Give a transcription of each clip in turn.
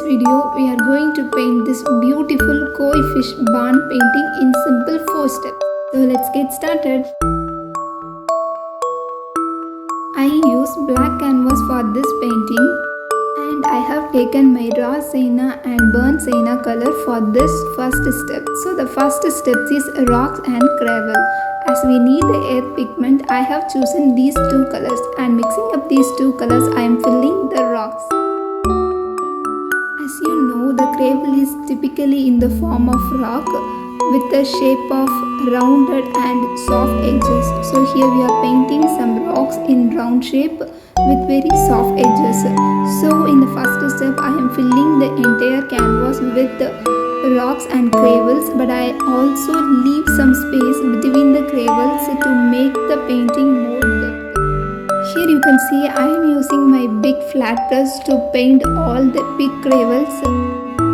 video, we are going to paint this beautiful koi fish barn painting in simple 4 steps. So let's get started. I use black canvas for this painting and I have taken my raw sienna and burnt sienna color for this first step. So the first step is rocks and gravel. As we need the earth pigment, I have chosen these two colors, and mixing up these two colors, I am filling the rocks. As you know, the gravel is typically in the form of rock with the shape of rounded and soft edges. So here we are painting some rocks in round shape with very soft edges. So in the first step, I am filling the entire canvas with rocks and gravels, but I also leave some space between the gravels to make the painting more depth. Here you can see I am using my big flat brush to paint all the big gravels.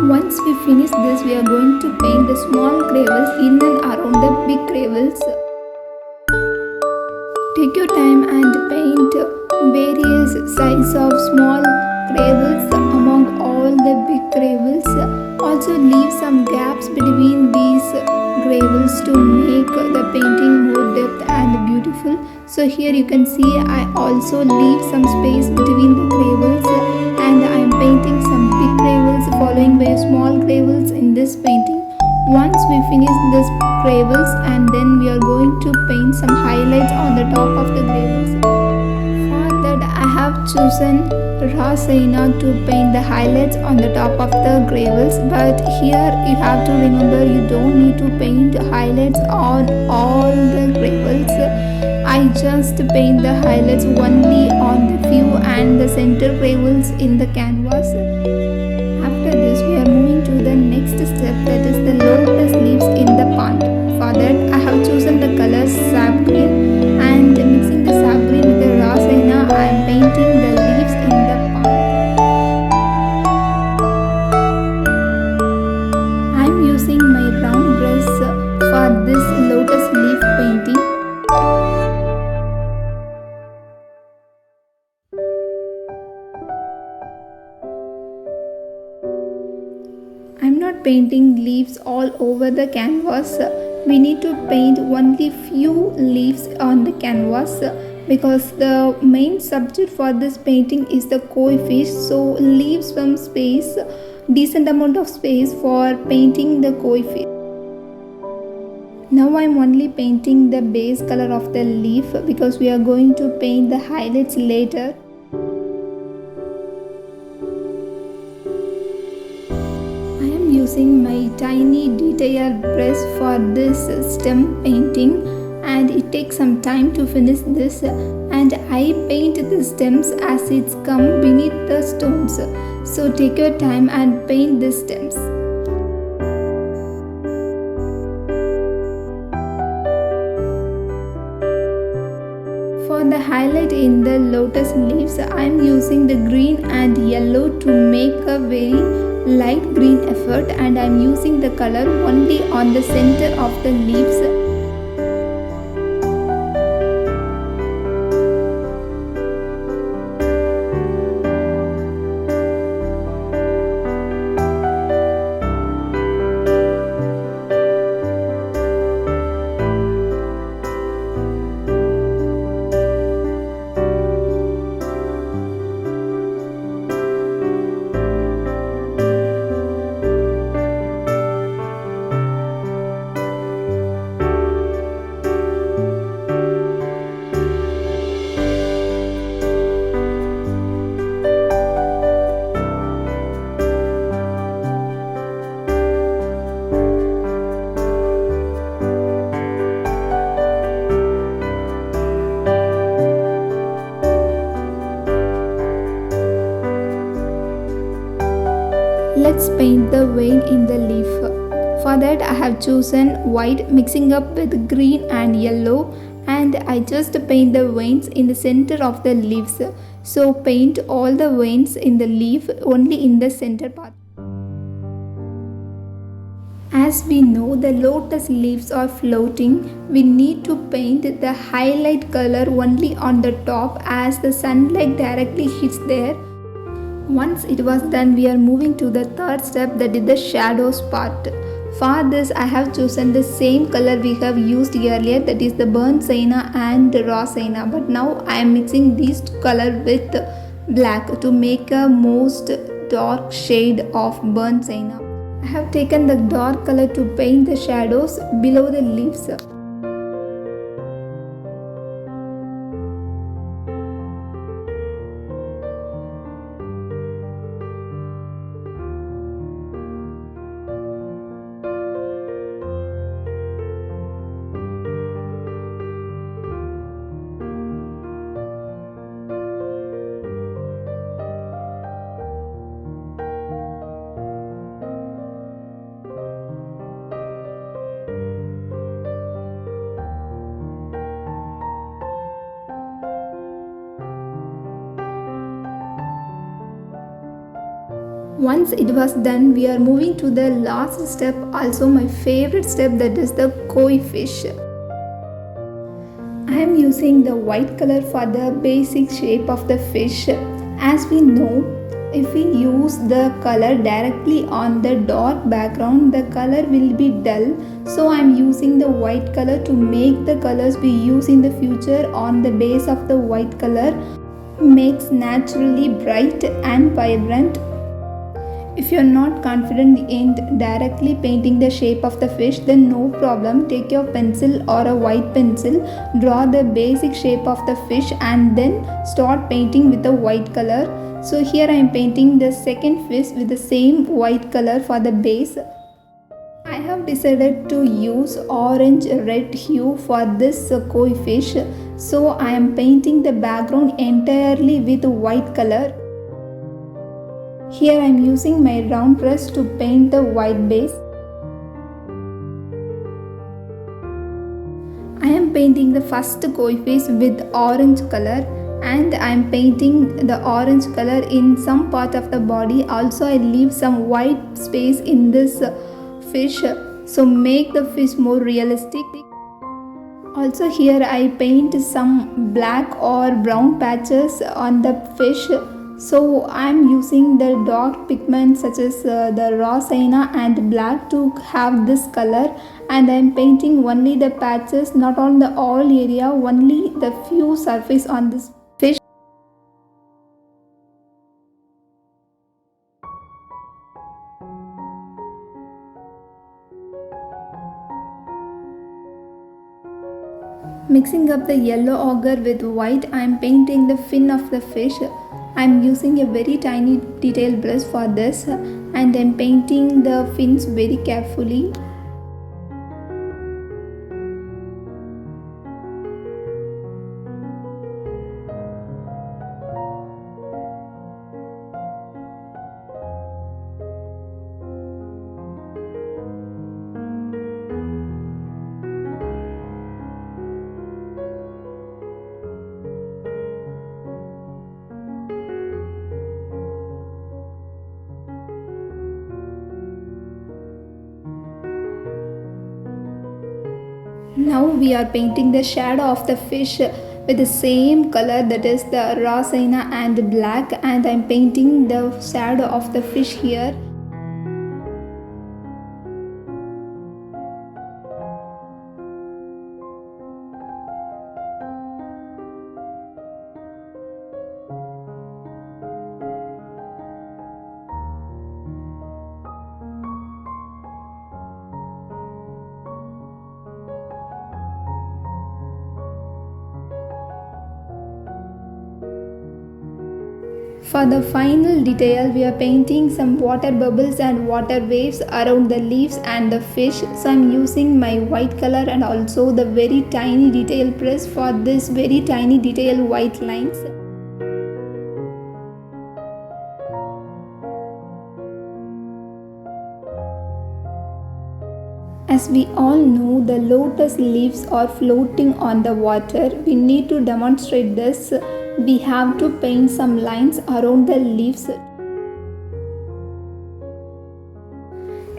Once we finish this, we are going to paint the small gravels in and around the big gravels. Take your time and paint various size of small gravels among all the big gravels. Also leave some gaps between these gravels to make the painting more depth and beautiful. So here you can see I also leave some space between the gravels, and I am painting some big gravels following by small gravels in this painting. Once we finish this gravels, and then we are going to paint some highlights on the top of the gravels. For that I have chosen raw sienna to paint the highlights on the top of the gravels, but here you have to remember you don't need to paint highlights on all the gravels. I just paint the highlights only on the few and the center gravels in the canvas. After this, we are moving to the next step, that is the lotus leaves in the pond. For that I have chosen the color sap green, and mixing the sap green with the raw sienna, I am painting the leaves in the pond. I am using my round brush for this lotus leaf painting. I am not painting leaves all over the canvas. We need to paint only few leaves on the canvas because the main subject for this painting is the koi fish, so leave some space, decent amount of space for painting the koi fish. Now I am only painting the base color of the leaf because we are going to paint the highlights later. I am using my tiny detail brush for this stem painting, and it takes some time to finish this, and I paint the stems as it's come beneath the stones. So take your time and paint the stems. For the highlight in the lotus leaves, I am using the green and yellow to make a very light green effect, and I am using the color only on the center of the leaves. Let's paint the vein in the leaf. For that I have chosen white mixing up with green and yellow, and I just paint the veins in the center of the leaves. So paint all the veins in the leaf only in the center part. As we know, the lotus leaves are floating. We need to paint the highlight color only on the top as the sunlight directly hits there. Once it was done, we are moving to the third step, that is the shadows part. For this, I have chosen the same color we have used earlier, that is the burnt sienna and raw sienna. But now I am mixing these color with black to make a most dark shade of burnt sienna. I have taken the dark color to paint the shadows below the leaves. Once it was done, we are moving to the last step, also my favorite step, that is the koi fish. I am using the white color for the basic shape of the fish. As we know, if we use the color directly on the dark background, the color will be dull. So I am using the white color to make the colors we use in the future on the base of the white color makes naturally bright and vibrant. If you are not confident in directly painting the shape of the fish, then no problem. Take your pencil or a white pencil, draw the basic shape of the fish and then start painting with the white color. So here I am painting the second fish with the same white color for the base. I have decided to use orange red hue for this koi fish. So I am painting the background entirely with white color. Here I am using my round brush to paint the white base. I am painting the first koi fish with orange color and I am painting the orange color in some part of the body. Also I leave some white space in this fish, so make the fish more realistic. Also here I paint some black or brown patches on the fish. So I am using the dark pigments such as the raw sienna and black to have this color, and I am painting only the patches, not on the all area, only the few surface on this fish. Mixing up the yellow ochre with white, I am painting the fin of the fish. I am using a very tiny detail brush for this and I am painting the fins very carefully. Now we are painting the shadow of the fish with the same color, that is the raw sienna and black, and I am painting the shadow of the fish here. For the final detail, we are painting some water bubbles and water waves around the leaves and the fish. So I am using my white color and also the very tiny detail brush for this very tiny detail white lines. As we all know, the lotus leaves are floating on the water. We need to demonstrate this. We have to paint some lines around the leaves.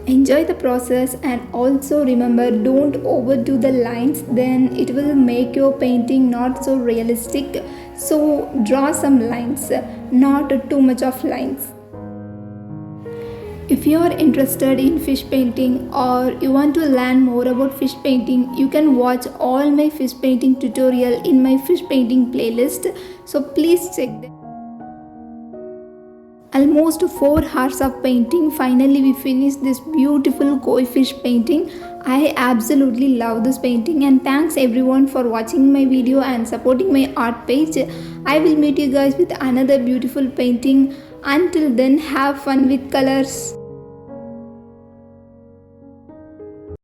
Enjoy the process and also remember, don't overdo the lines, then it will make your painting not so realistic. So draw some lines, not too much of lines. If you are interested in fish painting or you want to learn more about fish painting, you can watch all my fish painting tutorial in my fish painting playlist. So please check them. Almost 4 hours of painting. Finally, we finished this beautiful koi fish painting. I absolutely love this painting, and thanks everyone for watching my video and supporting my art page. I will meet you guys with another beautiful painting. Until then, have fun with colors.